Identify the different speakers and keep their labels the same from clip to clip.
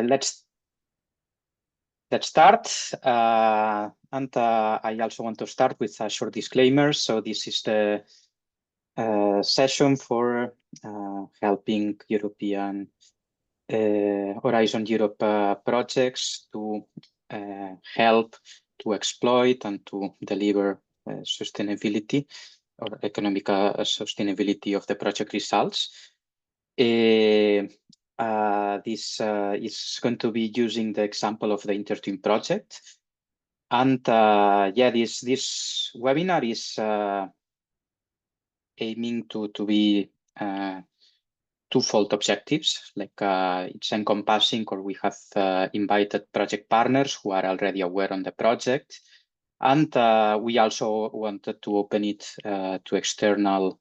Speaker 1: let's start. I also want to start with a short disclaimer. So this is the session for helping European Horizon Europe projects to help to exploit and to deliver sustainability or economic sustainability of the project results. This is going to be using the example of the interTwin project. And yeah, this webinar is aiming to be twofold objectives, like it's encompassing, or we have invited project partners who are already aware on the project. And we also wanted to open it to external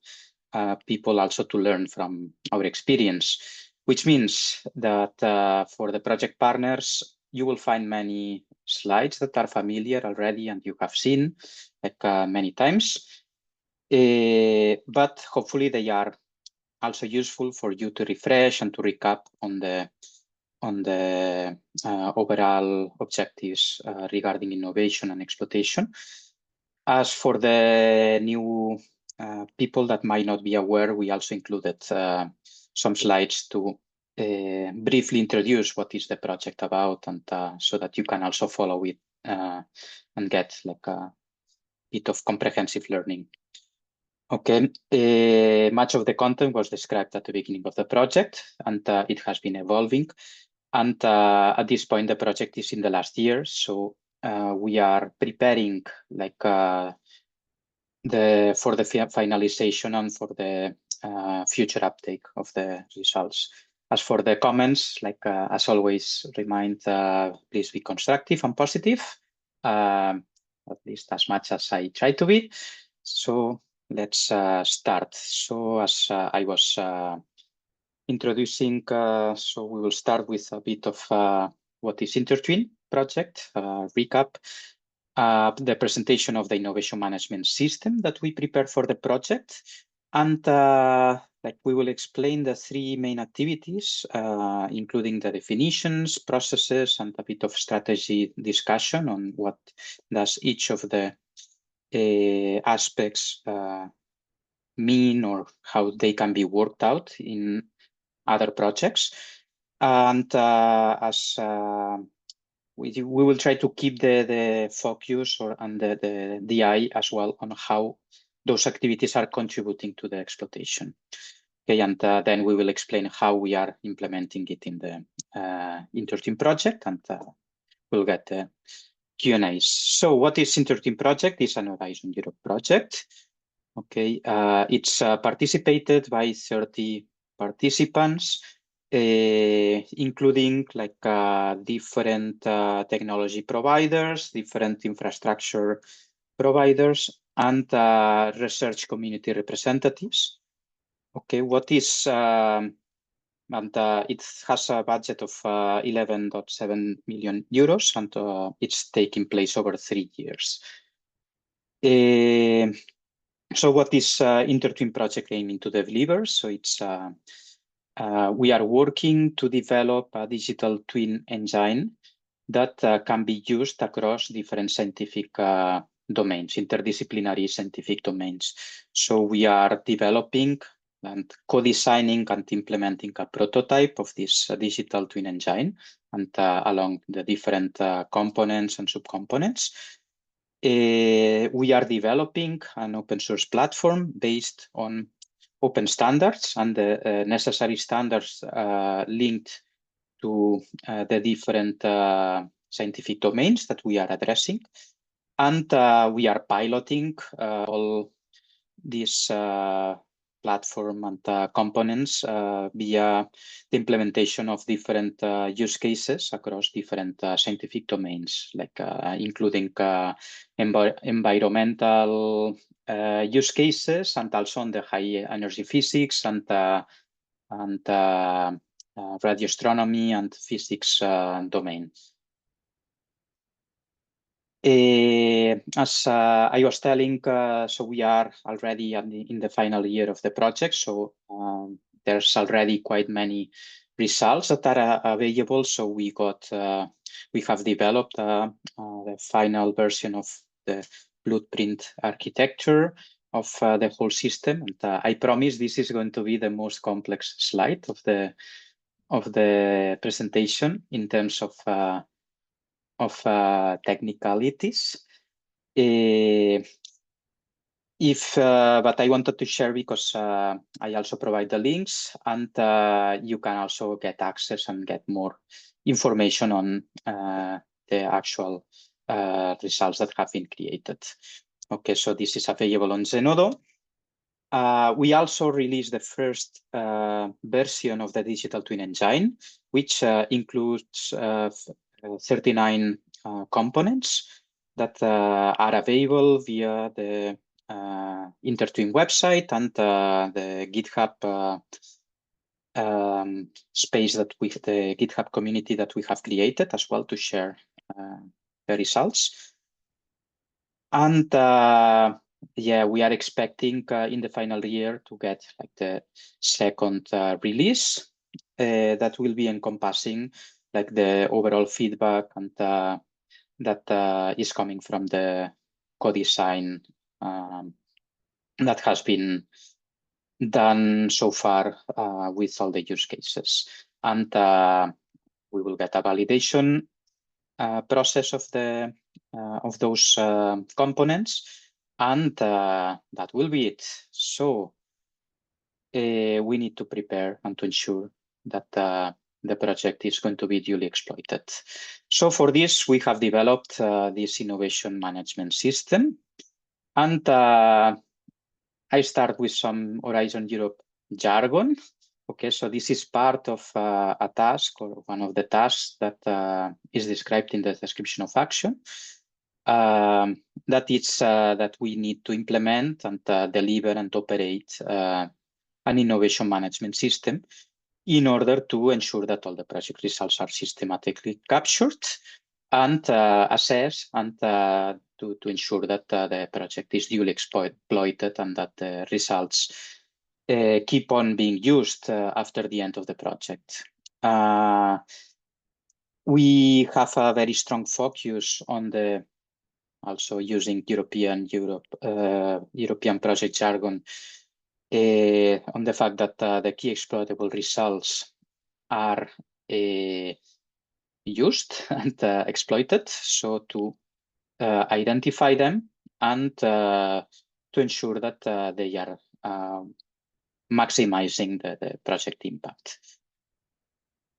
Speaker 1: people also to learn from our experience, which means that for the project partners, you will find many slides that are familiar already and you have seen like many times. But hopefully they are also useful for you to refresh and to recap on the overall objectives regarding innovation and exploitation. As for the new people that might not be aware, we also included some slides to briefly introduce what is the project about, and so that you can also follow it and get like a bit of comprehensive learning. Okay, much of the content was described at the beginning of the project, and it has been evolving. And at this point, the project is in the last year, so we are preparing like for the finalization and for the future uptake of the results. As for the comments, like as always, remind please be constructive and positive, at least as much as I try to be. So let's start. So as I was introducing, so we will start with a bit of what is interTwin project, recap, the presentation of the innovation management system that we prepared for the project, and like we will explain the three main activities, including the definitions, processes, and a bit of strategy discussion on what does each of the aspects mean, or how they can be worked out in other projects. And as we will try to keep the focus and the eye as well on how those activities are contributing to the exploitation. Okay, and then we will explain how we are implementing it in the interTwin project, and we'll get the Q&As. So what is interTwin project? It's an Horizon Europe project. Okay, it's participated by 30 participants, including like different technology providers, different infrastructure providers, and research community representatives. Okay, what is and it has a budget of 11.7 million euros, and it's taking place over 3 years. So what is interTwin project aiming to deliver? So it's we are working to develop a digital twin engine that can be used across different scientific domains, interdisciplinary scientific domains. So we are developing and co-designing and implementing a prototype of this digital twin engine, and along the different components and subcomponents. We are developing an open source platform based on open standards and the necessary standards linked to the different scientific domains that we are addressing. And we are piloting all these platform and components via the implementation of different use cases across different scientific domains, like including environmental use cases, and also on the high energy physics and radio astronomy and physics domain. As I was telling, so we are already in the final year of the project. So there's already quite many results that are available. So we have developed the final version of the blueprint architecture of the whole system. And I promise this is going to be the most complex slide of the presentation in terms of technicalities. But I wanted to share because I also provide the links, and you can also get access and get more information on the actual results that have been created. Okay, so this is available on Zenodo. We also released the first version of the digital twin engine, which includes 39 components that are available via the interTwin website and the GitHub space the GitHub community that we have created as well to share the results. And yeah, we are expecting in the final year to get like the second release that will be encompassing like the overall feedback and that is coming from the co-design that has been done so far with all the use cases. And we will get a validation process of those components, and that will be it. So we need to prepare and to ensure that the project is going to be duly exploited. So for this, we have developed this innovation management system. And I start with some Horizon Europe jargon. Okay, so this is part of a task or one of the tasks that is described in the description of action. That we need to implement and deliver and operate an innovation management system in order to ensure that all the project results are systematically captured and assessed, and to ensure that the project is duly exploited and that the results keep on being used after the end of the project. We have a very strong focus on also using European project jargon on the fact that the key exploitable results are used and exploited. So to identify them and to ensure that they are maximizing the project impact.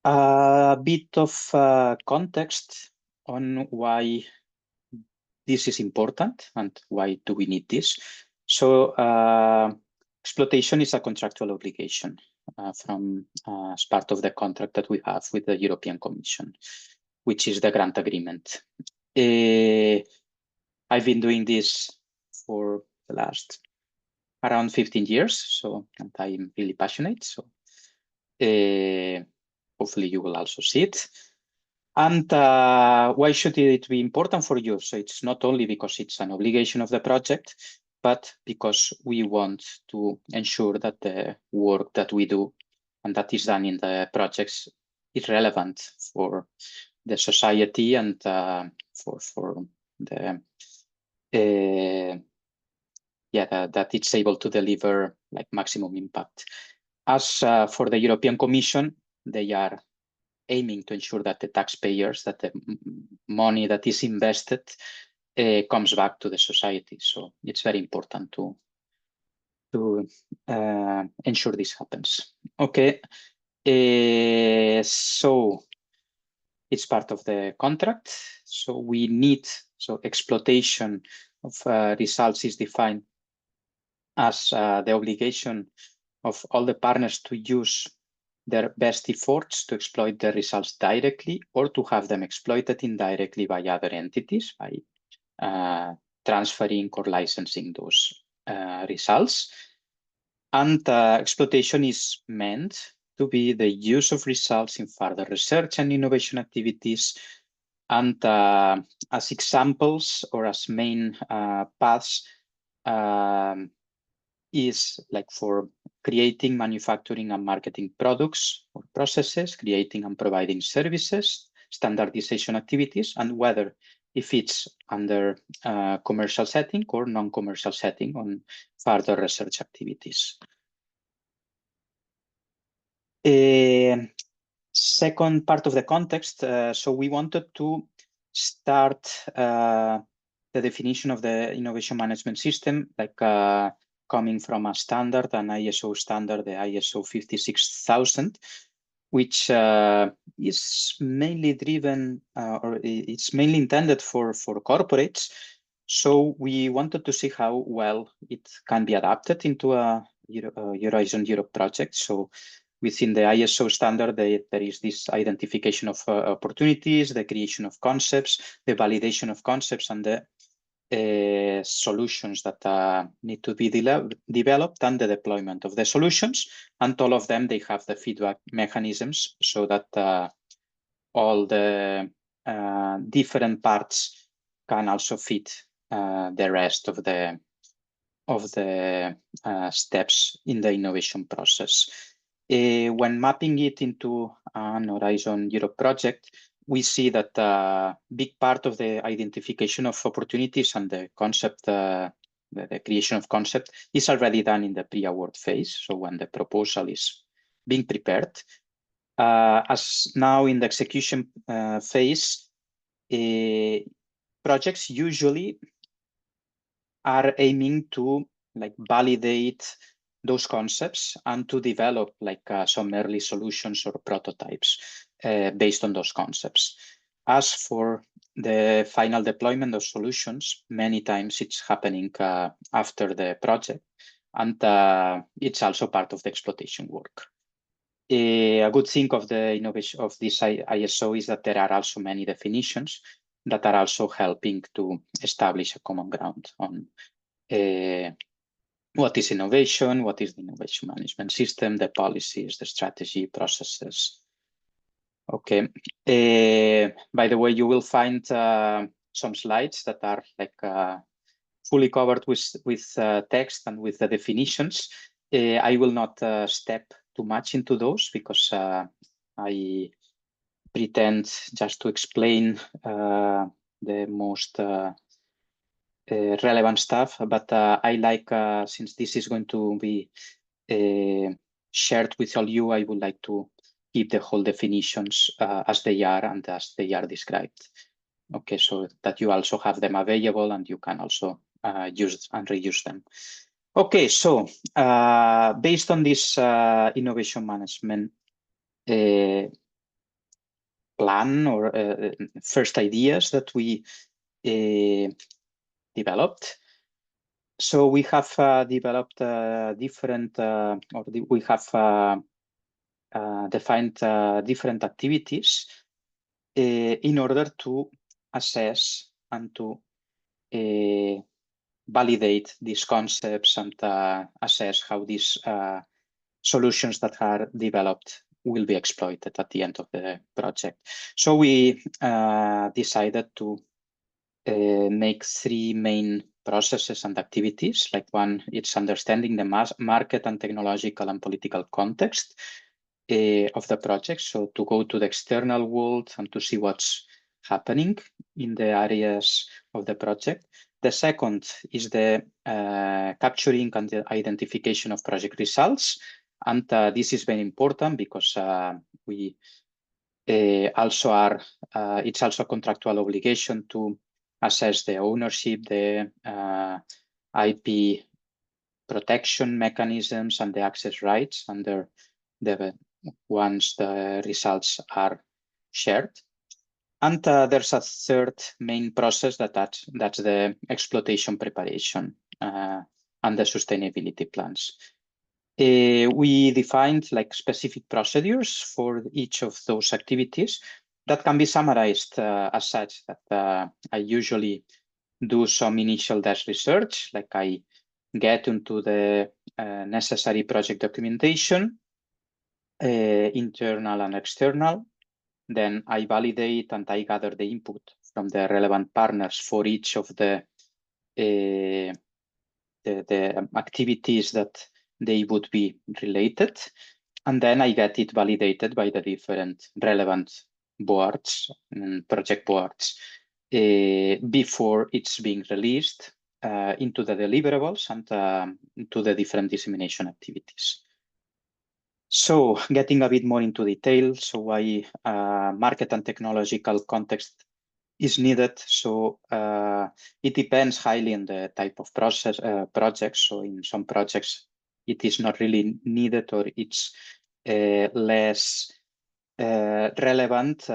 Speaker 1: A bit of context on why this is important and why do we need this. So exploitation is a contractual obligation as part of the contract that we have with the European Commission, which is the grant agreement. I've been doing this for the last around 15 years, so and I'm really passionate. So hopefully you will also see it. And why should it be important for you? So it's not only because it's an obligation of the project, but because we want to ensure that the work that we do and that is done in the projects is relevant for the society and for the that it's able to deliver like maximum impact. As for the European Commission, they are aiming to ensure that the taxpayers, that the money that is invested comes back to the society. So it's very important to ensure this happens. Okay, so it's part of the contract. So we need, so exploitation of results is defined as the obligation of all the partners to use their best efforts to exploit the results directly or to have them exploited indirectly by other entities by transferring or licensing those results. And exploitation is meant to be the use of results in further research and innovation activities. And as examples or as main paths is like for creating, manufacturing, and marketing products or processes, creating and providing services, standardization activities, and whether if it's under commercial setting or non-commercial setting on further research activities. Second part of the context, so we wanted to start the definition of the innovation management system, like coming from a standard, an ISO standard, the ISO 56000, which is mainly driven or it's mainly intended for corporates. So we wanted to see how well it can be adapted into a Horizon Europe project. So within the ISO standard, there is this identification of opportunities, the creation of concepts, the validation of concepts, and the solutions that need to be developed, and the deployment of the solutions. And all of them, they have the feedback mechanisms so that all the different parts can also fit the rest of the steps in the innovation process. When mapping it into an Horizon Europe project, we see that a big part of the identification of opportunities and the concept, the creation of concept, is already done in the pre-award phase. So when the proposal is being prepared, as now in the execution phase, projects usually are aiming to validate those concepts and to develop some early solutions or prototypes based on those concepts. As for the final deployment of solutions, many times it's happening after the project, and it's also part of the exploitation work. A good thing of the innovation of this ISO is that there are also many definitions that are also helping to establish a common ground on what is innovation, what is the innovation management system, the policies, the strategy, processes. Okay. By the way, you will find some slides that are fully covered with text and with the definitions. I will not step too much into those because I pretend just to explain the most relevant stuff, but I like, since this is going to be shared with all you, I would like to keep the whole definitions as they are and as they are described. Okay, so that you also have them available and you can also use and reuse them. Okay, so based on this innovation management plan or first ideas that we developed. So we have developed different, we have defined different activities in order to assess and to validate these concepts and assess how these solutions that are developed will be exploited at the end of the project. So we decided to make three main processes and activities. Like one, it's understanding the market and technological and political context of the project. So to go to the external world and to see what's happening in the areas of the project. The second is the capturing and the identification of project results. And this is very important because we also are, it's also a contractual obligation to assess the ownership, the IP protection mechanisms and the access rights under the once the results are shared. And there's a third main process that's the exploitation preparation and the sustainability plans. We defined specific procedures for each of those activities that can be summarized as such that I usually do some initial desk research, like I get into the necessary project documentation, internal and external. Then I validate and I gather the input from the relevant partners for each of the activities that they would be related. And then I get it validated by the different relevant boards and project boards before it's being released into the deliverables and to the different dissemination activities. So getting a bit more into detail, so why market and technological context is needed. So it depends highly on the type of projects. So in some projects, it is not really needed, or it's less relevant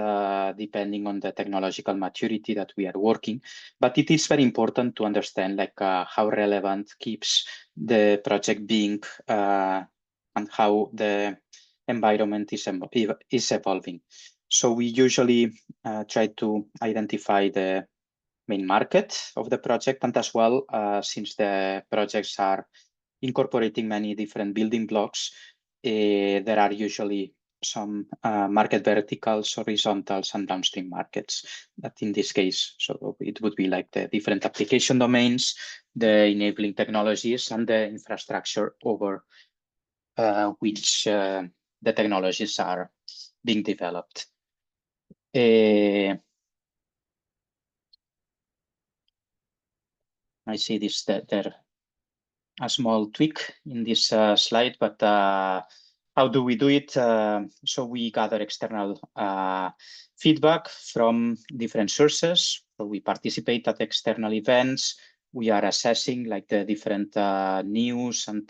Speaker 1: depending on the technological maturity that we are working. But it is very important to understand how relevant keeps the project being and how the environment is evolving. So we usually try to identify the main market of the project, and as well, since the projects are incorporating many different building blocks, there are usually some market verticals, horizontals, and downstream markets. That in this case, so it would be like the different application domains, the enabling technologies, and the infrastructure over which the technologies are being developed. I see this there a small tweak in this slide, but how do we do it? So we gather external feedback from different sources. So we participate at external events. We are assessing like the different news and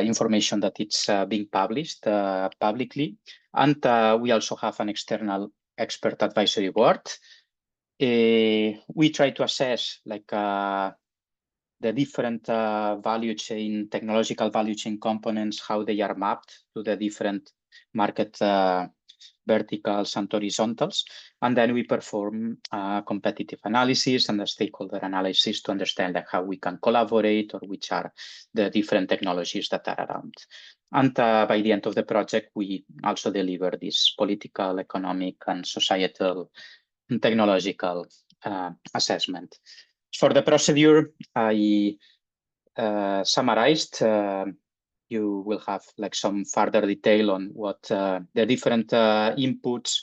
Speaker 1: information that it's being published publicly. And we also have an external expert advisory board. We try to assess like the different value chain, technological value chain components, how they are mapped to the different market verticals and horizontals. And then we perform competitive analysis and a stakeholder analysis to understand like how we can collaborate or which are the different technologies that are around. And by the end of the project, we also deliver this political, economic, and societal and technological assessment. For the procedure, I summarized. You will have like some further detail on what the different inputs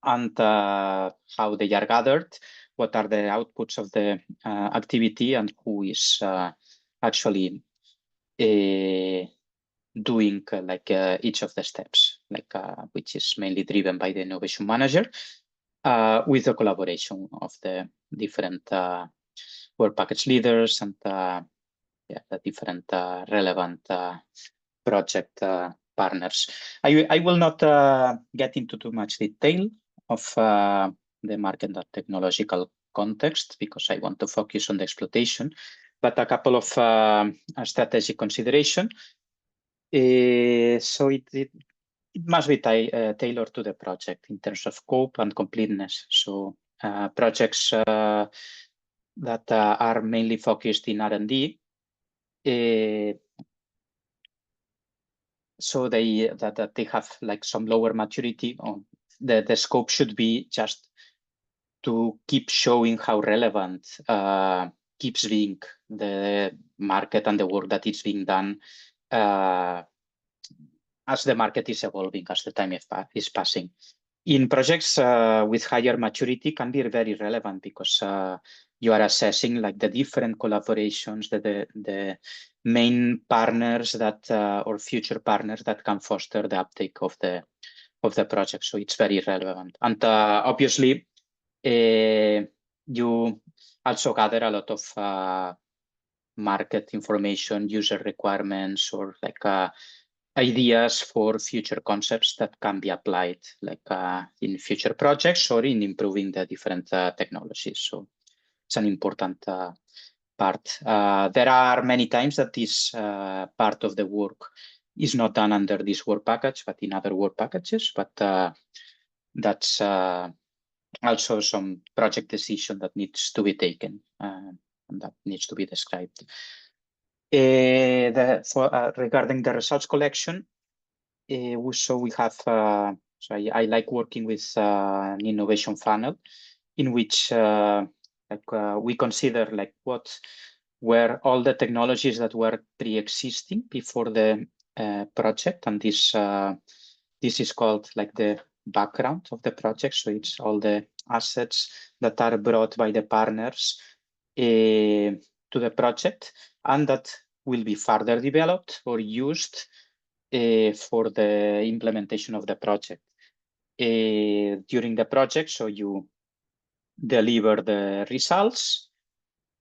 Speaker 1: and how they are gathered, what are the outputs of the activity, and who is actually doing each of the steps, which is mainly driven by the innovation manager, with the collaboration of the different work package leaders and the different relevant project partners. I will not get into too much detail of the market and technological context because I want to focus on the exploitation, but a couple of strategic consideration. So it must be tailored to the project in terms of scope and completeness. So projects that are mainly focused in R&D, so they have like some lower maturity on the scope should be just to keep showing how relevant keeps being the market and the work that is being done as the market is evolving, as the time is passing. In projects with higher maturity can be very relevant because you are assessing like the different collaborations, the main partners that or future partners that can foster the uptake of the project. So it's very relevant. And obviously, you also gather a lot of market information, user requirements, or like ideas for future concepts that can be applied like in future projects or in improving the different technologies. So it's an important part. There are many times that this part of the work is not done under this work package, but in other work packages. But that's also some project decision that needs to be taken and that needs to be described. Regarding the results collection, so we have, so I like working with an innovation funnel in which we consider like what were all the technologies that were pre-existing before the project, and this is called like the background of the project. So it's all the assets that are brought by the partners to the project, and that will be further developed or used for the implementation of the project during the project. So you deliver the results,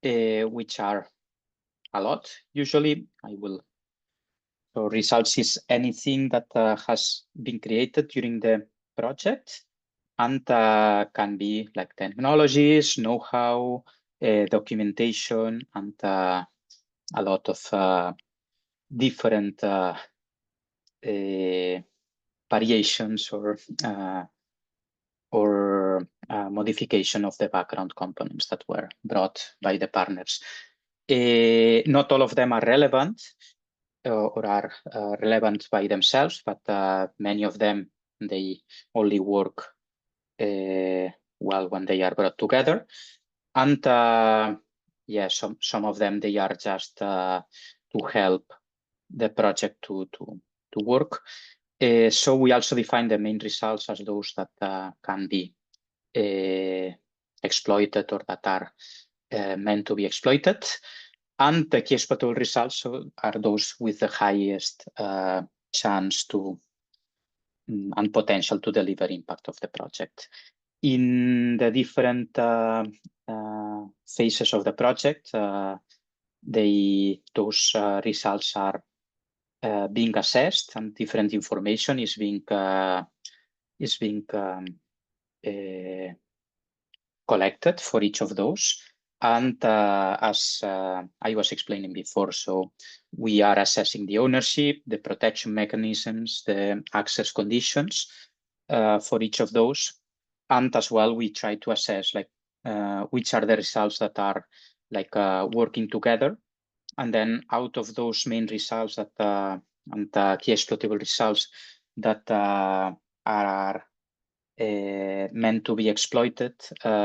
Speaker 1: which are a lot. Usually, so results is anything that has been created during the project, and can be like technologies, know-how, documentation, and a lot of different variations or modification of the background components that were brought by the partners. Not all of them are relevant or are relevant by themselves, but many of them, they only work well when they are brought together. And yeah, some of them, they are just to help the project to work. So we also define the main results as those that can be exploited or that are meant to be exploited. And the key exploitable results are those with the highest chance to and potential to deliver impact of the project. In the different phases of the project, those results are being assessed, and different information is being collected for each of those. And as I was explaining before, so we are assessing the ownership, the protection mechanisms, the access conditions for each of those. And as well, we try to assess like which are the results that are like working together. And then out of those main results that and key exploitable results that are meant to be exploited,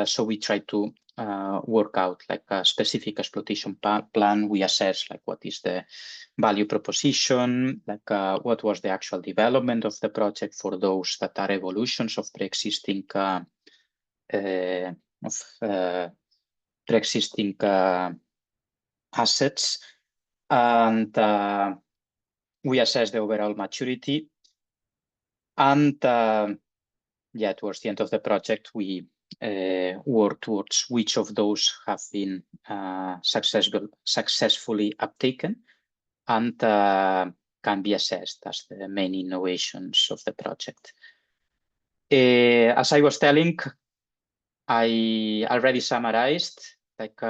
Speaker 1: so we try to work out like a specific exploitation plan. We assess like what is the value proposition, like what was the actual development of the project for those that are evolutions of pre-existing assets, and we assess the overall maturity. And yeah, towards the end of the project, we work towards which of those have been successfully uptaken and can be assessed as the main innovations of the project. As I was telling, I already summarized like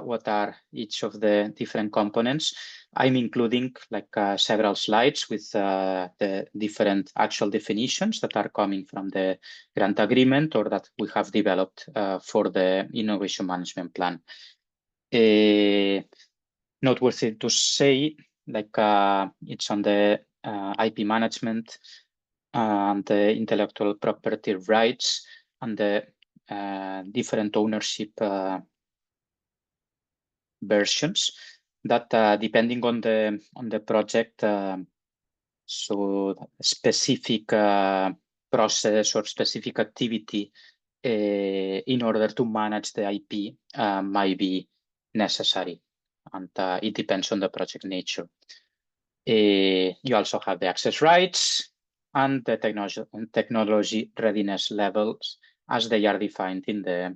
Speaker 1: what are each of the different components. I'm including like several slides with the different actual definitions that are coming from the grant agreement or that we have developed for the innovation management plan. Noteworthy to say, like it's on the IP management and the intellectual property rights and the different ownership versions that depending on the project, so specific process or specific activity in order to manage the IP might be necessary, and it depends on the project nature. You also have the access rights and the technology readiness levels as they are defined in the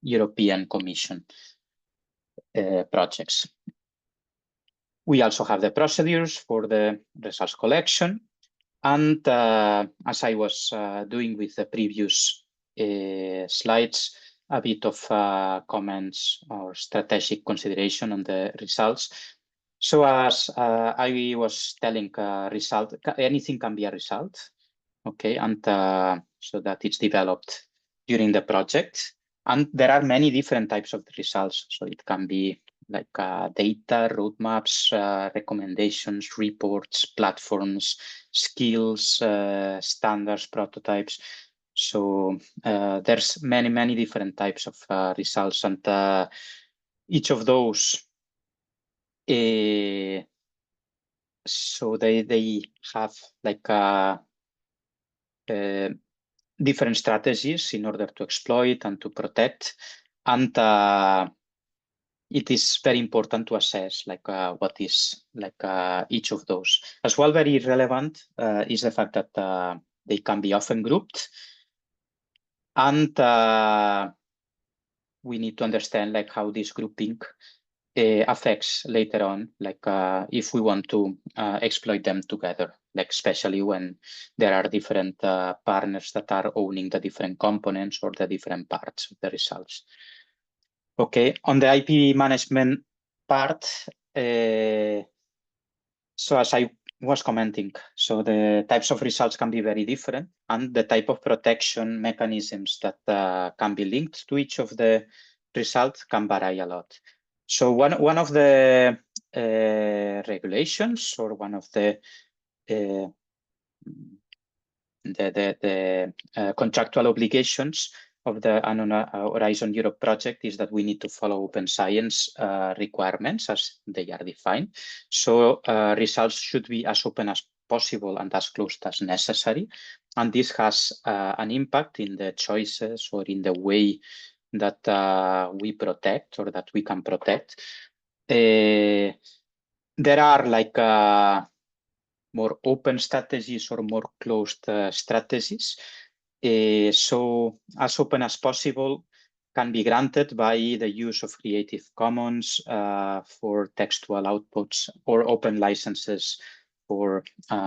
Speaker 1: European Commission projects. We also have the procedures for the results collection. And as I was doing with the previous slides, a bit of comments or strategic consideration on the results. So as I was telling, result, anything can be a result, okay, and so that it's developed during the project. And there are many different types of results. So it can be like data, roadmaps, recommendations, reports, platforms, skills, standards, prototypes. So there's many different types of results, and each of those, so they have like different strategies in order to exploit and to protect, and it is very important to assess like what is like each of those. As well, very relevant is the fact that they can be often grouped, and we need to understand like how this grouping affects later on, like if we want to exploit them together, like especially when there are different partners that are owning the different components or the different parts of the results. Okay, on the IP management part, so as I was commenting, so the types of results can be very different, and the type of protection mechanisms that can be linked to each of the results can vary a lot. So one of the regulations, or one of the contractual obligations of the Horizon Europe project is that we need to follow open science requirements as they are defined. So results should be as open as possible and as close as necessary. And this has an impact in the choices or in the way that we protect or that we can protect. There are like more open strategies or more closed strategies. So as open as possible can be granted by the use of Creative Commons for textual outputs, or open licenses for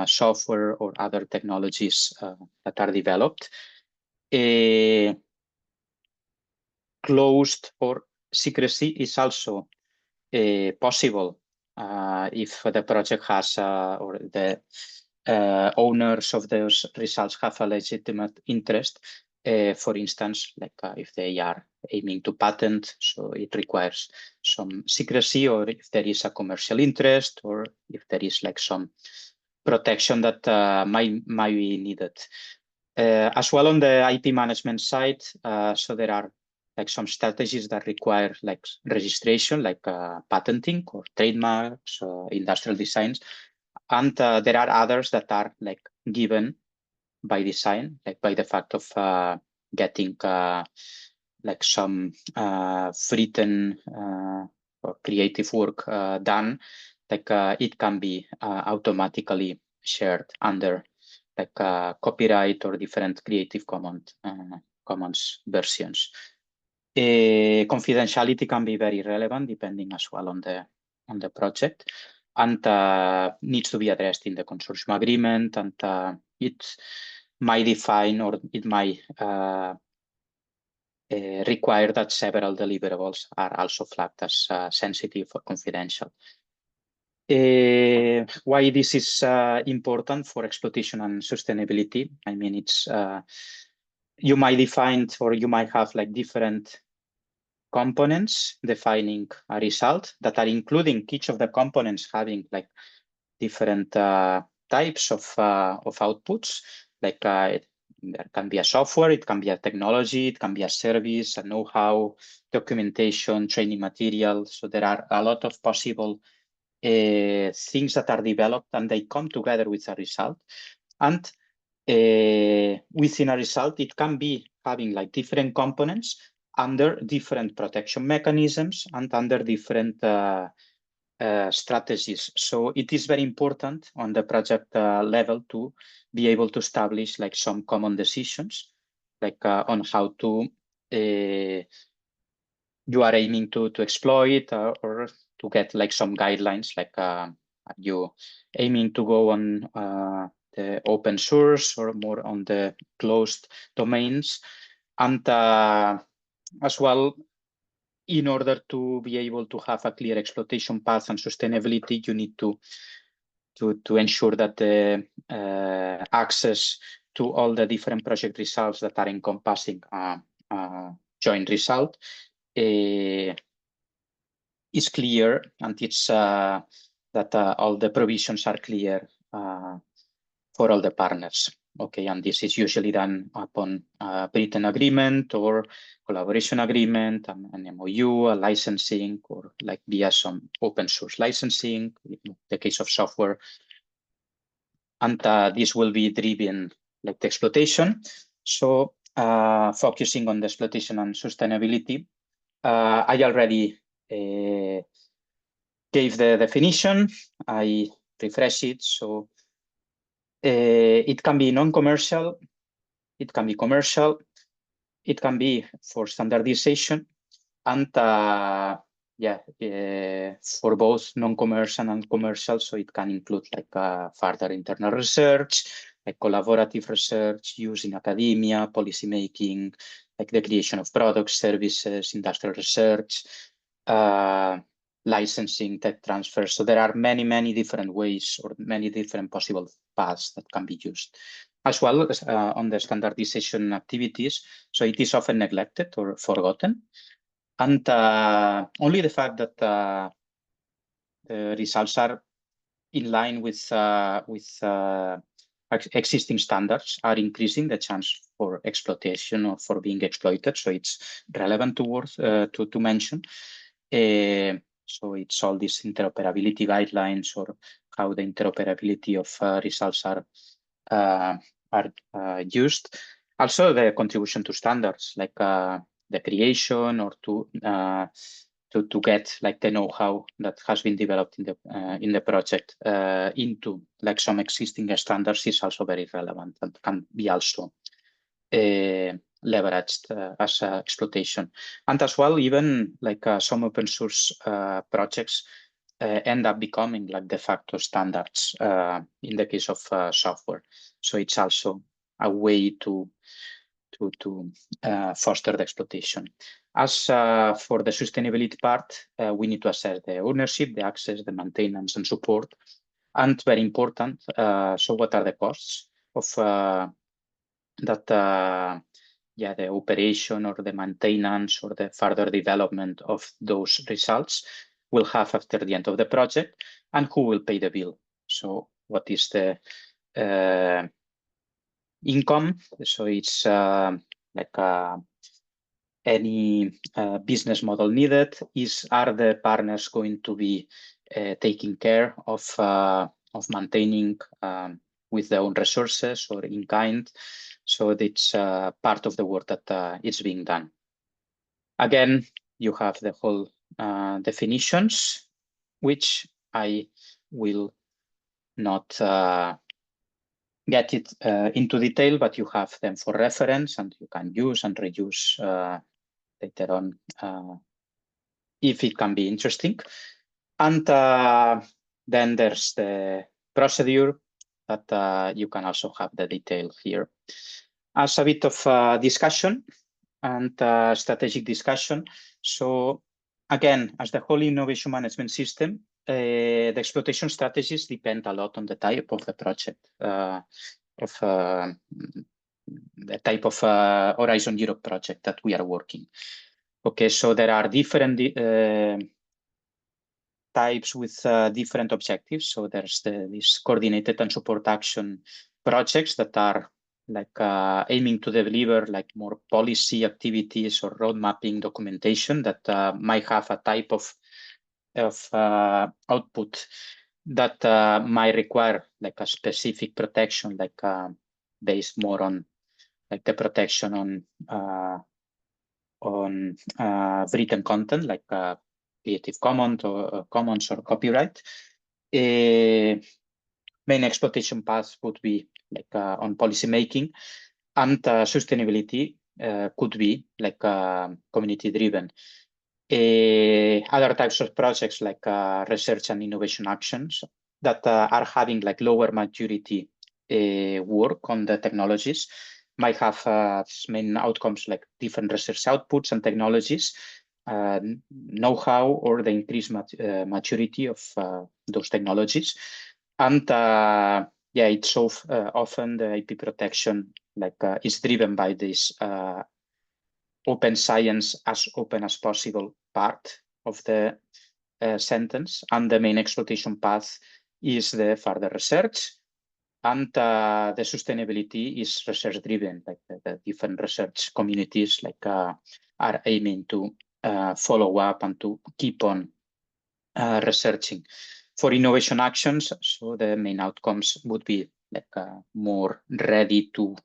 Speaker 1: software or other technologies that are developed. Closed or secrecy is also possible if the project has or the owners of those results have a legitimate interest. For instance, like if they are aiming to patent, so it requires some secrecy, or if there is a commercial interest, or if there is like some protection that might be needed. As well on the IP management side, so there are like some strategies that require like registration, like patenting or trademarks, industrial designs. And there are others that are like given by design, like by the fact of getting like some written or creative work done, like it can be automatically shared under like copyright or different Creative Commons versions. Confidentiality can be very relevant depending as well on the project, and needs to be addressed in the consortium agreement, and it might define, or it might require that several deliverables are also flagged as sensitive or confidential. Why this is important for exploitation and sustainability? I mean, it's you might define, or you might have like different components defining a result that are including each of the components having like different types of outputs. Like there can be a software, it can be a technology, it can be a service, a know-how, documentation, training material. So there are a lot of possible things that are developed, and they come together with a result. And within a result, it can be having like different components under different protection mechanisms and under different strategies. So it is very important on the project level to be able to establish like some common decisions, like on how to you are aiming to exploit, or to get like some guidelines, like are you aiming to go on the open source or more on the closed domains. And as well, in order to be able to have a clear exploitation path and sustainability, you need to ensure that the access to all the different project results that are encompassing a joint result is clear, and it's that all the provisions are clear for all the partners. Okay, and this is usually done upon a written agreement or collaboration agreement, an MOU, a licensing, or like via some open source licensing, in the case of software. And this will be driven like the exploitation. So focusing on the exploitation and sustainability, I already gave the definition. I refresh it. So it can be non-commercial, it can be commercial, it can be for standardization, and for both non-commercial and commercial. So it can include like further internal research, like collaborative research, use in academia, policy making, like the creation of products, services, industrial research, licensing, tech transfer. So there are many, many different ways or many different possible paths that can be used. As well as on the standardization activities, so it is often neglected or forgotten. And only the fact that the results are in line with existing standards are increasing the chance for exploitation or for being exploited. So it's relevant to mention. So it's all these interoperability guidelines or how the interoperability of results are used. Also, the contribution to standards like the creation or to get like the know-how that has been developed in the project into like some existing standards is also very relevant and can be also leveraged as exploitation. And as well, even like some open source projects end up becoming like de facto standards in the case of software. So it's also a way to foster the exploitation. As for the sustainability part, we need to assess the ownership, the access, the maintenance and support. And very important, so what are the costs of the operation or the maintenance or the further development of those results will have after the end of the project, and who will pay the bill. So what is the income? So it's any business model needed. Are the partners going to be taking care of maintaining with their own resources or in kind? So it's part of the work that is being done. Again, you have the whole definitions, which I will not get it into detail, but you have them for reference and you can use and reuse later on if it can be interesting. And then there's the procedure that you can also have the detail here. As a bit of discussion and strategic discussion. So again, as the whole innovation management system, the exploitation strategies depend a lot on the type of the project, the type of Horizon Europe project that we are working. Okay, so there are different types with different objectives. So there's these coordinated and support action projects that are like aiming to deliver like more policy activities or road mapping documentation that might have a type of output that might require like a specific protection, like based more on like the protection on written content, like Creative Commons or copyright. Main exploitation path would be like on policy making, and sustainability could be like community driven. Other types of projects like research and innovation actions that are having like lower maturity work on the technologies might have main outcomes like different research outputs and technologies, know-how or the increased maturity of those technologies. And it's so often the IP protection like is driven by this open science as open as possible part of the sentence, and the main exploitation path is the further research And the sustainability is research driven, like the different research communities are aiming to follow up and to keep on researching. For innovation actions, so the main outcomes would be more ready to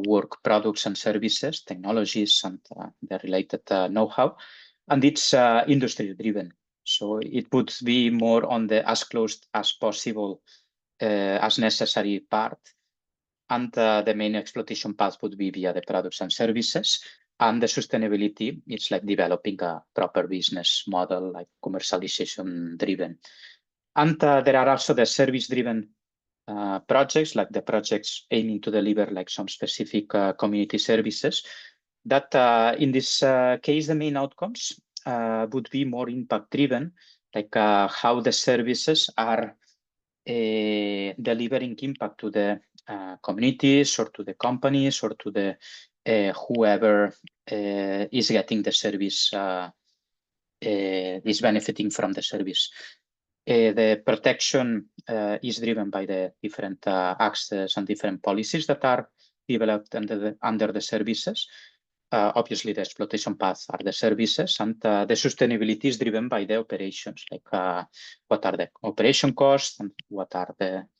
Speaker 1: work products and services, technologies, and the related know-how. And it's industry driven. So it would be more on the as close as possible as necessary part. And the main exploitation path would be via the products and services. And the sustainability, it's like developing a proper business model, like commercialization driven. And there are also the service driven projects, like the projects aiming to deliver like some specific community services that in this case, the main outcomes would be more impact driven, like how the services are delivering impact to the communities or to the companies or to the whoever is getting the service, is benefiting from the service. The protection is driven by the different access and different policies that are developed under the services. Obviously, the exploitation paths are the services, and the sustainability is driven by the operations, like what are the operation costs and what are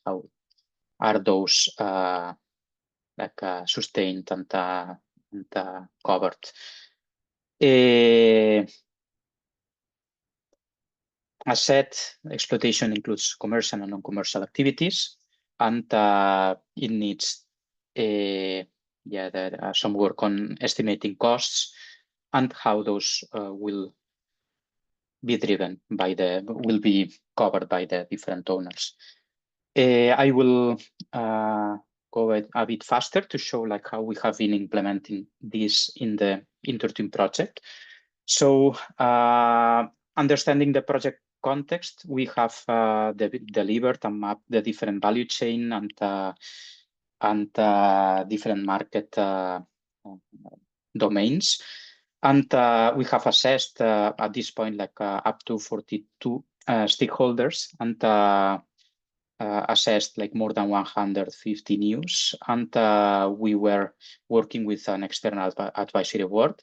Speaker 1: how are those sustained and covered. As said, exploitation includes commercial and non-commercial activities, and it needs some work on estimating costs and how those will be covered by the different owners. I will go a bit faster to show like how we have been implementing this in the interTwin project. So understanding the project context, we have delivered and mapped the different value chain and different market domains. And we have assessed at this point up to 42 stakeholders and assessed more than 150 news. And we were working with an external advisory board.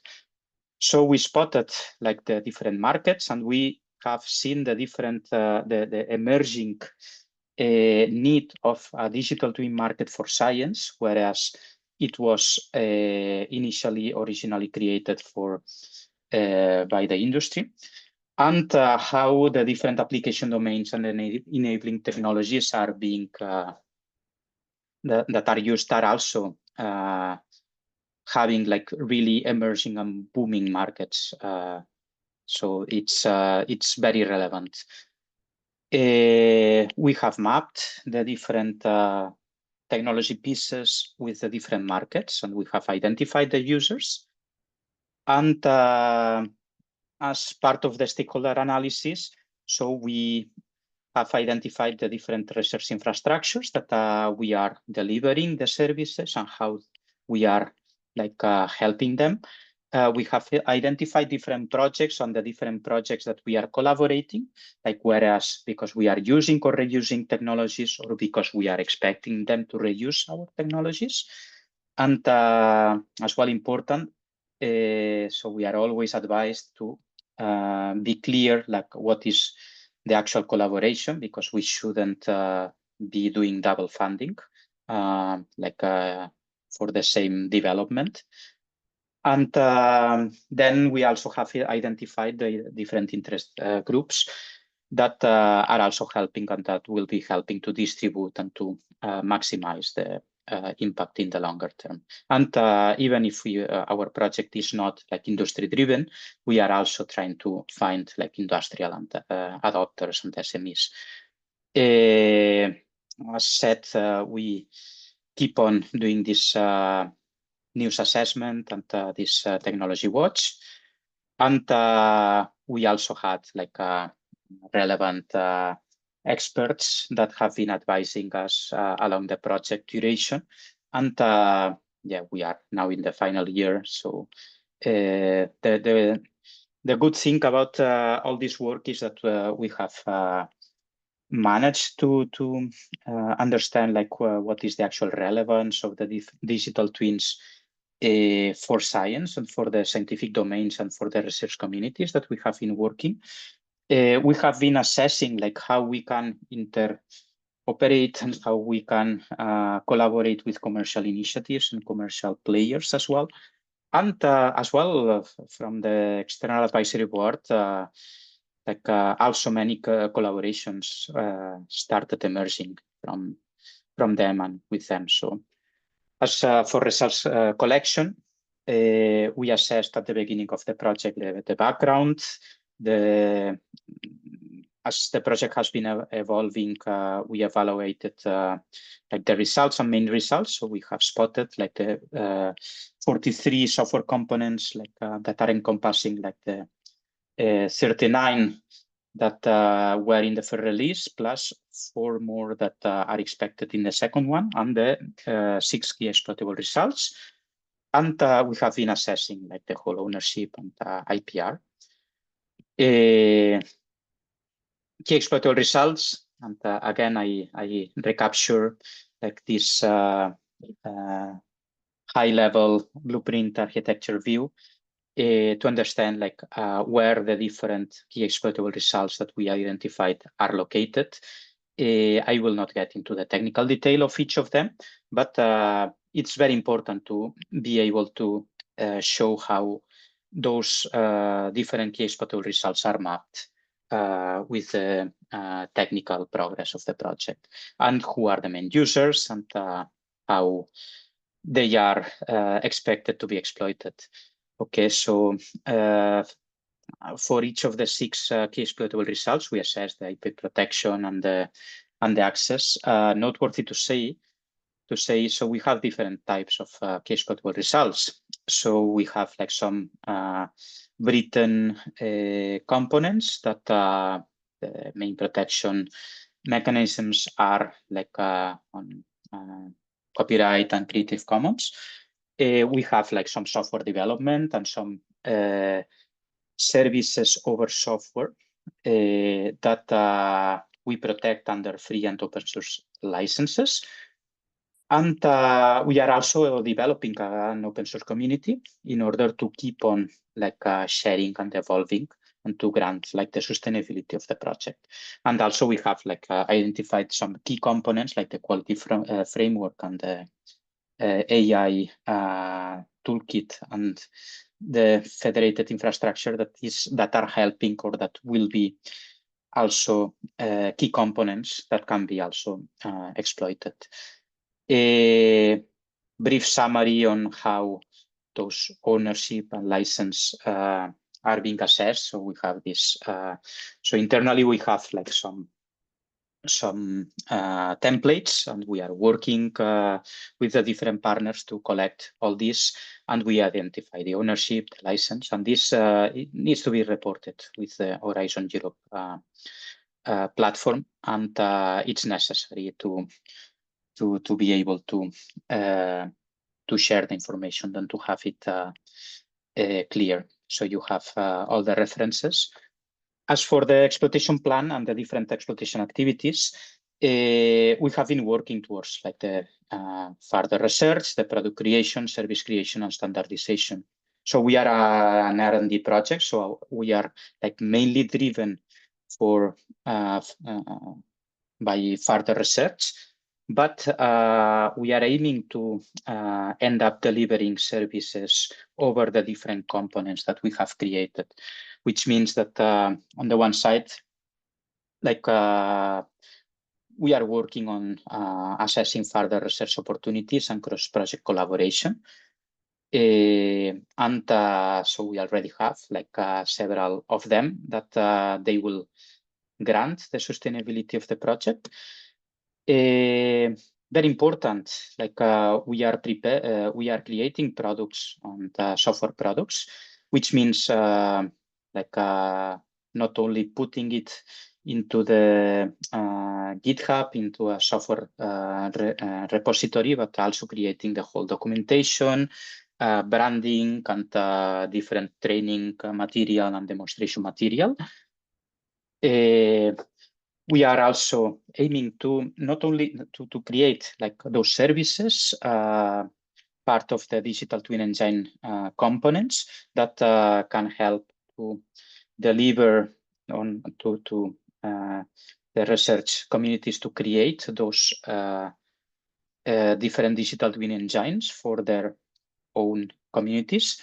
Speaker 1: So we spotted the different markets, and we have seen the different, the emerging need of a digital twin market for science, whereas it was originally created by the industry, and how the different application domains and enabling technologies are being that are used are also having really emerging and booming markets. So it's very relevant. We have mapped the different technology pieces with the different markets, and we have identified the users. And as part of the stakeholder analysis, so we have identified the different research infrastructures that we are delivering the services and how we are helping them. We have identified different projects on the different projects that we are collaborating, whereas because we are using or reusing technologies or because we are expecting them to reuse our technologies. And as well important, so we are always advised to be clear what is the actual collaboration, because we shouldn't be doing double funding for the same development. And then we also have identified the different interest groups that are also helping, and that will be helping to distribute and to maximize the impact in the longer term. And even if our project is not industry driven, we are also trying to find industrial and adopters and SMEs. As said, we keep on doing this news assessment and this technology watch. And we also had relevant experts that have been advising us along the project duration. And we are now in the final year. So the good thing about all this work is that we have managed to understand like what is the actual relevance of the digital twins for science and for the scientific domains and for the research communities that we have been working. We have been assessing like how we can interoperate and how we can collaborate with commercial initiatives and commercial players as well. And as well from the external advisory board, also many collaborations started emerging from them and with them. So as for results collection, we assessed at the beginning of the project the background. As the project has been evolving, we evaluated like the results and main results. So we have spotted like the 43 software components like that are encompassing like the 39 that were in the first release, plus 4 more that are expected in the second one, and the 6 key exploitable results. And we have been assessing like the whole ownership and IPR. Key exploitable results, and again, I recapture like this high-level blueprint architecture view to understand like where the different key exploitable results that we identified are located. I will not get into the technical detail of each of them, but it's very important to be able to show how those different key exploitable results are mapped with the technical progress of the project, and who are the main users, and how they are expected to be exploited. Okay, so for each of the 6 key exploitable results, we assess the IP protection and the access. Noteworthy to say, so we have different types of key exploitable results. So we have like some written components that the main protection mechanisms are like on copyright and Creative Commons. We have like some software development and some services over software that we protect under free and open source licenses. And we are also developing an open source community in order to keep on like sharing and evolving and to grant like the sustainability of the project. And also we have like identified some key components like the quality framework and the AI toolkit and the federated infrastructure that are helping or that will be also key components that can be also exploited. A brief summary on how those ownership and license are being assessed. So we have this. So internally we have like some templates, and we are working with the different partners to collect all this, and we identify the ownership, the license, and this it needs to be reported with the Horizon Europe platform, and it's necessary to be able to share the information and to have it clear. So you have all the references. As for the exploitation plan and the different exploitation activities, we have been working towards like the further research, the product creation, service creation, and standardization. So we are an R&D project, so we are like mainly driven by further research, but we are aiming to end up delivering services over the different components that we have created, which means that on the one side, like we are working on assessing further research opportunities and cross-project collaboration. And so we already have like several of them that they will grant the sustainability of the project. Very important, like we are creating products and software products, which means like not only putting it into the GitHub, into a software repository, but also creating the whole documentation, branding, and different training material and demonstration material. We are also aiming to not only to create like those services, part of the digital twin engine components that can help to deliver on to the research communities to create those different digital twin engines for their own communities.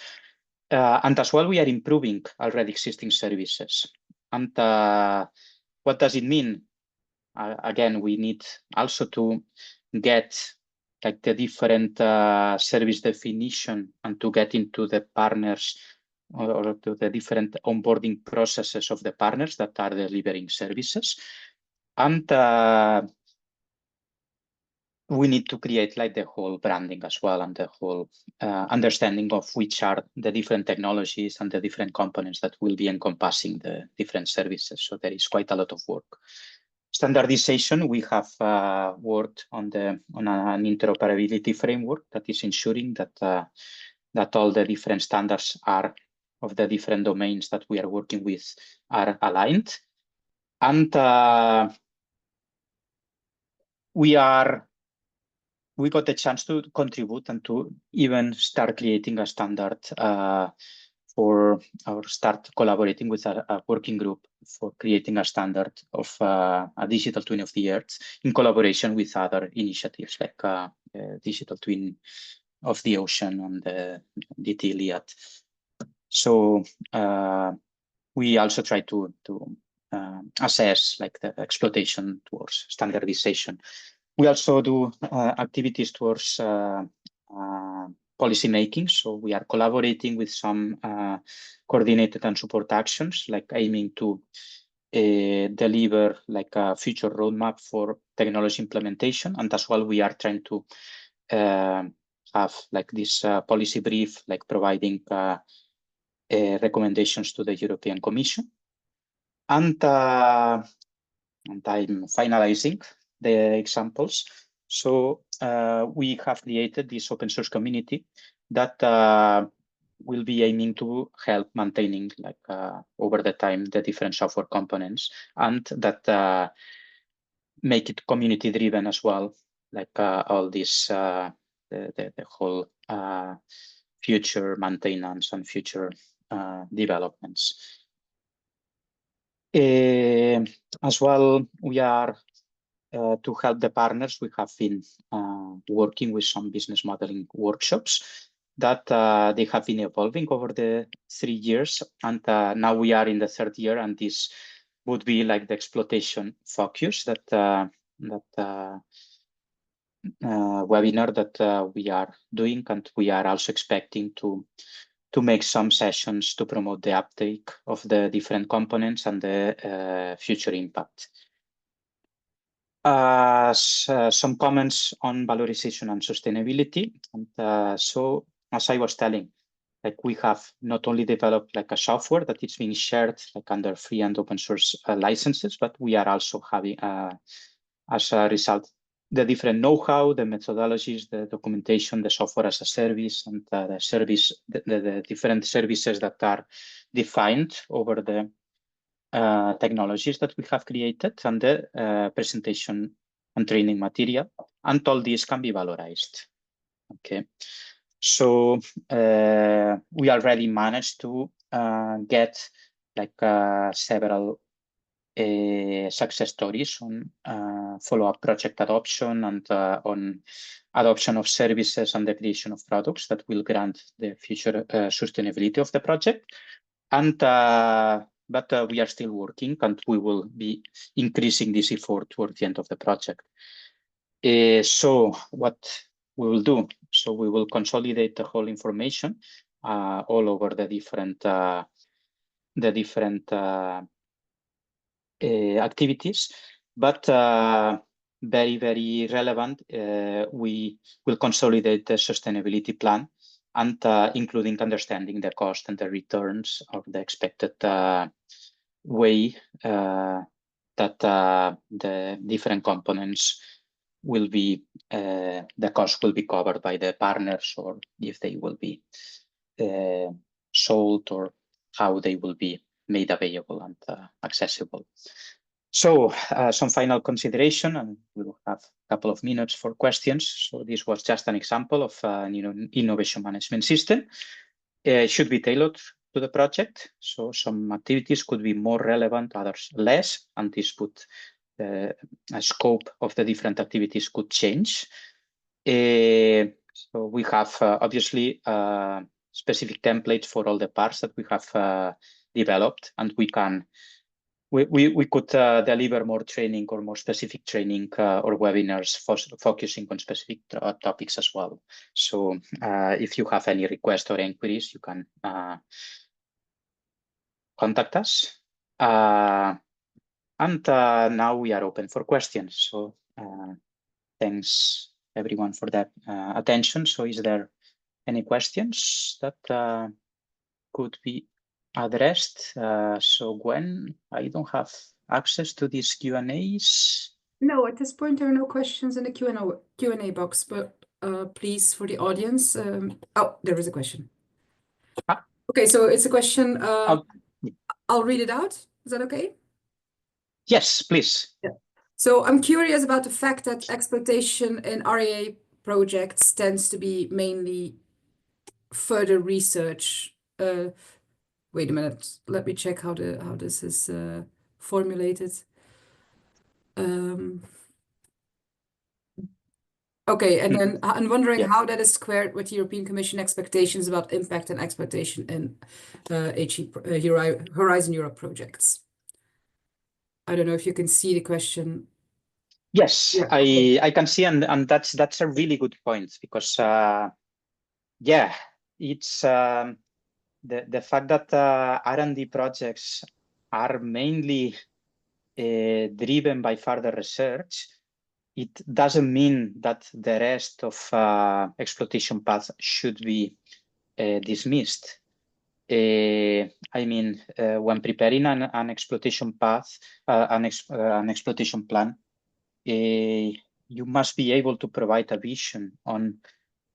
Speaker 1: And as well, we are improving already existing services. And what does it mean? Again, we need also to get like the different service definition and to get into the partners or to the different onboarding processes of the partners that are delivering services. And we need to create like the whole branding as well and the whole understanding of which are the different technologies and the different components that will be encompassing the different services. So there is quite a lot of work. Standardization, we have worked on an interoperability framework that is ensuring that that all the different standards are of the different domains that we are working with are aligned. And we got the chance to contribute and to even start creating a standard or start collaborating with a working group for creating a standard of a digital twin of the Earth in collaboration with other initiatives like digital twin of the ocean and the DT-LIAT. So we also try to assess like the exploitation towards standardization. We also do activities towards policy making. So we are collaborating with some coordinated and support actions, like aiming to deliver like a future roadmap for technology implementation. And as well, we are trying to have like this policy brief, like providing recommendations to the European Commission. And I'm finalizing the examples. So we have created this open source community that will be aiming to help maintaining like over the time the different software components and that make it community driven as well, like all this the whole future maintenance and future developments. As well, we are to help the partners. We have been working with some business modeling workshops that they have been evolving over the 3 years. And now we are in the 3rd year, and this would be like the exploitation focus that webinar that we are doing. And we are also expecting to make some sessions to promote the uptake of the different components and the future impact. Some comments on valorization and sustainability. And so, as I was telling, like we have not only developed like a software that is being shared like under free and open source licenses, but we are also having, as a result, the different know-how, the methodologies, the documentation, the software as a service, and the service, the different services that are defined over the technologies that we have created and the presentation and training material, and all these can be valorized. Okay, so we already managed to get like several success stories on follow-up project adoption and on adoption of services and the creation of products that will grant the future sustainability of the project. And but we are still working, and we will be increasing this effort towards the end of the project. So what we will do, so we will consolidate the whole information all over the different activities, but very, very relevant, we will consolidate the sustainability plan and including understanding the cost and the returns of the expected way that the different components will be, the cost will be covered by the partners, or if they will be sold, or how they will be made available and accessible. So some final consideration, and we'll have a couple of minutes for questions. So this was just an example of an innovation management system. It should be tailored to the project. So some activities could be more relevant, others less, and this would scope of the different activities could change. So we have obviously specific templates for all the parts that we have developed, and we could deliver more training or more specific training or webinars focusing on specific topics as well. So if you have any requests or inquiries, you can contact us. And now we are open for questions. So thanks everyone for that attention. So is there any questions that could be addressed? So Gwen, I don't have access to these Q&As.
Speaker 2: No, at this point there are no questions in the Q&A box, but please, for the audience, oh, there is a question. Okay, so it's a question. I'll read it out. Is that okay?
Speaker 1: Yes, please.
Speaker 2: Yeah. So I'm curious about the fact that exploitation in RAA projects tends to be mainly further research. Wait a minute. Let me check how this is formulated. Okay, and then I'm wondering how that is squared with the European Commission expectations about impact and exploitation in Horizon Europe projects. I don't know if you can see the question.
Speaker 1: Yes, yeah, I can see, and that's a really good point, because yeah, it's the fact that R&D projects are mainly driven by further research. It doesn't mean that the rest of exploitation paths should be dismissed. I mean, when preparing an exploitation path, an exploitation plan, you must be able to provide a vision on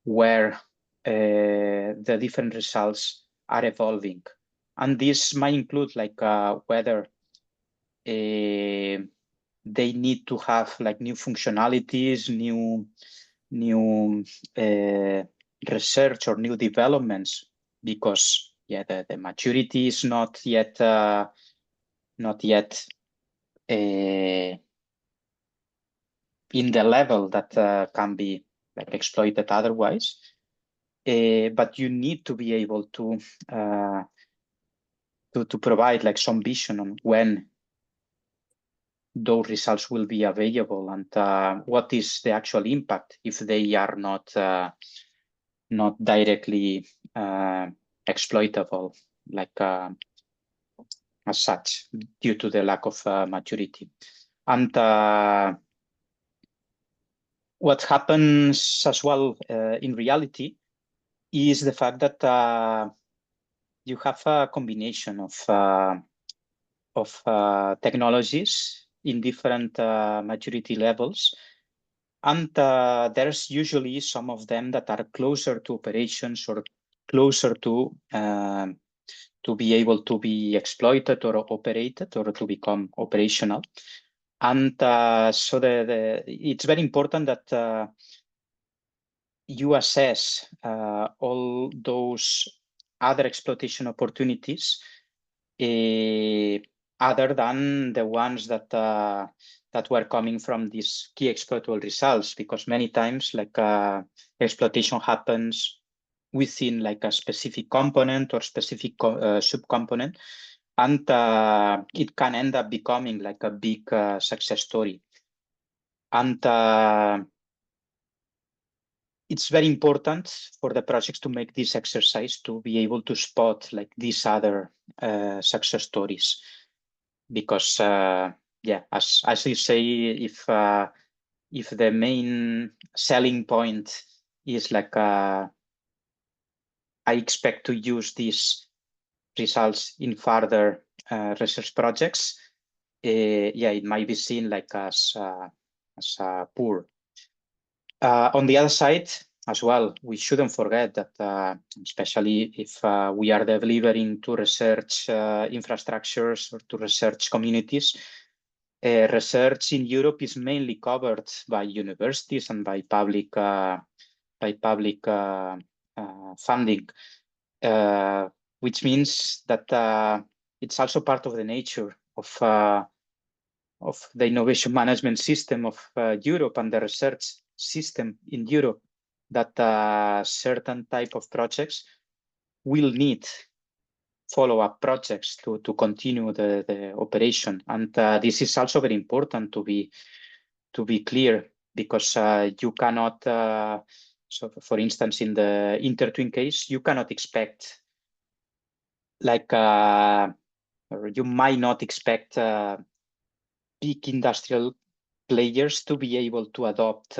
Speaker 1: where the different results are evolving. And this might include like whether they need to have like new functionalities, new research or new developments, because yeah, the maturity is not yet in the level that can be like exploited otherwise. But you need to be able to provide like some vision on when those results will be available, and what is the actual impact if they are not directly exploitable, like as such, due to the lack of maturity. And what happens as well in reality is the fact that you have a combination of technologies in different maturity levels. And there's usually some of them that are closer to operations or closer to be able to be exploited or operated or to become operational. And so it's very important that you assess all those other exploitation opportunities other than the ones that were coming from these key exploitable results, because many times like exploitation happens within like a specific component or specific subcomponent, and it can end up becoming like a big success story. And it's very important for the projects to make this exercise to be able to spot like these other success stories, because yeah, as you say, if the main selling point is like I expect to use these results in further research projects, yeah, it might be seen like as poor. On the other side as well, we shouldn't forget that, especially if we are delivering to research infrastructures or to research communities, research in Europe is mainly covered by universities and by public funding, which means that it's also part of the nature of the innovation management system of Europe and the research system in Europe, that certain type of projects will need follow-up projects to continue the operation. And this is also very important to be clear, because you cannot, so for instance, in the interTwin case, you cannot expect, like, or you might not expect big industrial players to be able to adopt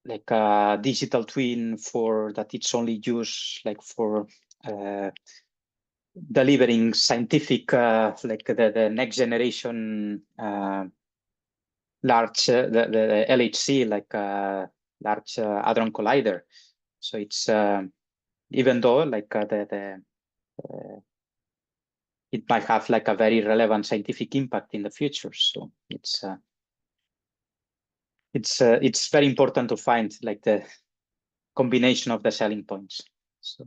Speaker 1: like a digital twin for that it's only used like for delivering scientific, like the next generation large, the LHC, like Large Hadron Collider. So it's even though like it might have like a very relevant scientific impact in the future. So it's very important to find like the combination of the selling points. So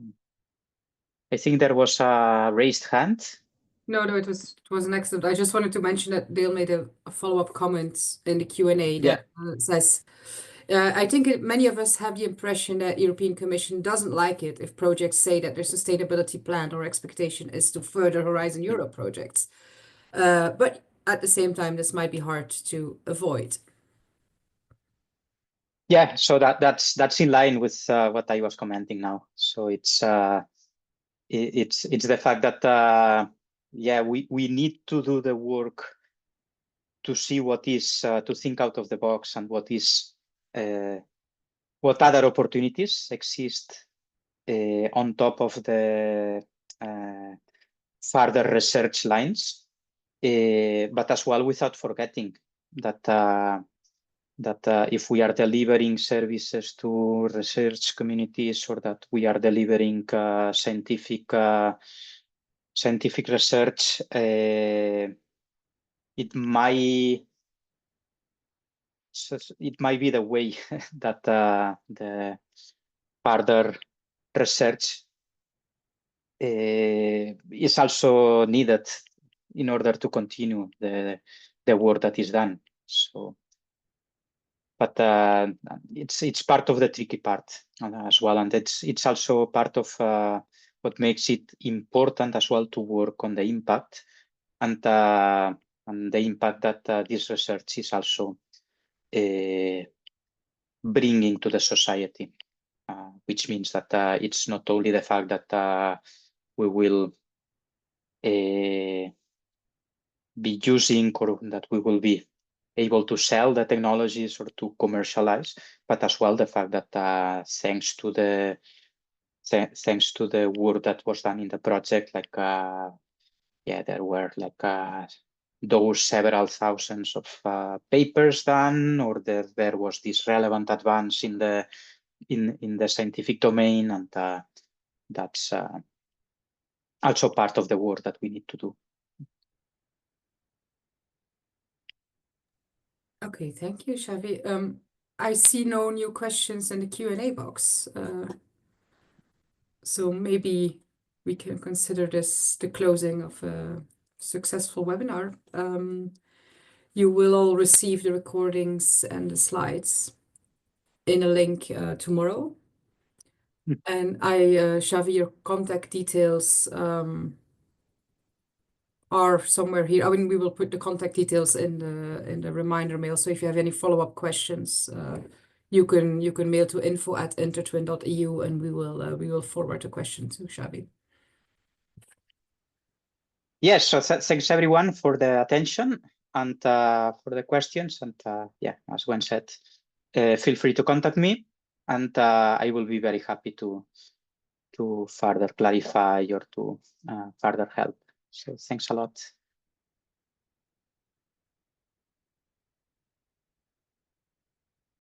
Speaker 1: I think there was a raised hand.
Speaker 2: No, it was an excellent. I just wanted to mention that Dale made a follow-up comment in the Q&A that says, I think many of us have the impression that European Commission doesn't like it if projects say that their sustainability plan or expectation is to further Horizon Europe projects. But at the same time, this might be hard to avoid.
Speaker 1: Yeah, so that's in line with what I was commenting now. So it's the fact that yeah, we need to do the work to see what is to think out of the box and what is what other opportunities exist on top of the further research lines, but as well without forgetting that if we are delivering services to research communities, or that we are delivering scientific research, it might be the way that the further research is also needed in order to continue the work that is done. So, but it's part of the tricky part as well, and it's also part of what makes it important as well to work on the impact and the impact that this research is also bringing to the society, which means that it's not only the fact that we will be using, or that we will be able to sell the technologies or to commercialize, but as well the fact that thanks to the work that was done in the project, like yeah, there were like those several thousands of papers done, or there was this relevant advance in the scientific domain, and that's also part of the work that we need to do.
Speaker 2: Okay, thank you, Xavi. I see no new questions in the Q&A box. So maybe we can consider this the closing of a successful webinar. You will all receive the recordings and the slides in a link tomorrow. And Xavi, your contact details are somewhere here. I mean, we will put the contact details in the reminder mail. So if you have any follow-up questions, you can mail to info@intertwin.eu, and we will forward the question to Xavi.
Speaker 1: Yes, so thanks everyone for the attention and for the questions. And yeah, as Gwen said, feel free to contact me, and I will be very happy to further clarify or to further help. So thanks a lot.